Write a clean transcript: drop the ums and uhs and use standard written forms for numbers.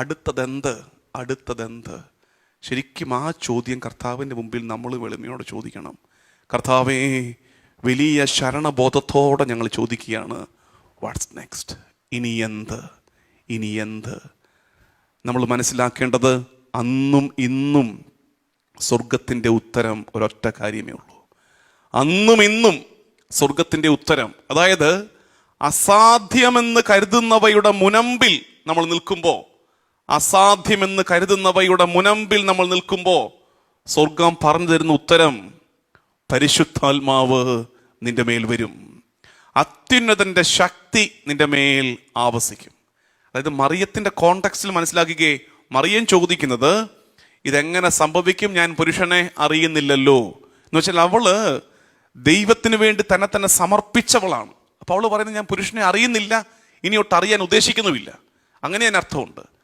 അടുത്തതെന്ത്, അടുത്തതെന്ത്? ശരിക്കും ആ ചോദ്യം കർത്താവിൻ്റെ മുമ്പിൽ നമ്മൾ വെളുമയോടെ ചോദിക്കണം. കർത്താവേ, വലിയ ശരണബോധത്തോടെ ഞങ്ങൾ ചോദിക്കുകയാണ്, വാട്ട്സ് നെക്സ്റ്റ്? ഇനി എന്ത്, ഇനി എന്ത്? നമ്മൾ മനസ്സിലാക്കേണ്ടത് അന്നും ഇന്നും സ്വർഗത്തിൻ്റെ ഉത്തരം ഒരൊറ്റ കാര്യമേ ഉള്ളൂ. അന്നും ഇന്നും സ്വർഗത്തിൻ്റെ ഉത്തരം, അതായത് അസാധ്യമെന്ന് കരുതുന്നവയുടെ മുനമ്പിൽ നമ്മൾ നിൽക്കുമ്പോൾ, അസാധ്യമെന്ന് കരുതുന്നവയുടെ മുനമ്പിൽ നമ്മൾ നിൽക്കുമ്പോൾ സ്വർഗം പറഞ്ഞു തരുന്ന ഉത്തരം, പരിശുദ്ധാത്മാവ് നിന്റെ മേൽ വരും, അത്യുന്നതന്റെ ശക്തി നിന്റെ മേൽ ആവസിക്കും. അതായത് മറിയത്തിന്റെ കോണ്ടെക്സ്റ്റിൽ മനസ്സിലാക്കുകയെ, മറിയം ചോദിക്കുന്നത് ഇതെങ്ങനെ സംഭവിക്കും, ഞാൻ പുരുഷനെ അറിയുന്നില്ലല്ലോ എന്ന് വെച്ചാൽ അവള് ദൈവത്തിന് വേണ്ടി തന്നെ സമർപ്പിച്ചവളാണ്. അപ്പോൾ അവള് പറയുന്നത് ഞാൻ പുരുഷനെ അറിയുന്നില്ല, ഇനിയൊട്ട് അറിയാൻ ഉദ്ദേശിക്കുന്നുമില്ല. അങ്ങനെ ഞാൻ അർത്ഥമുണ്ട്.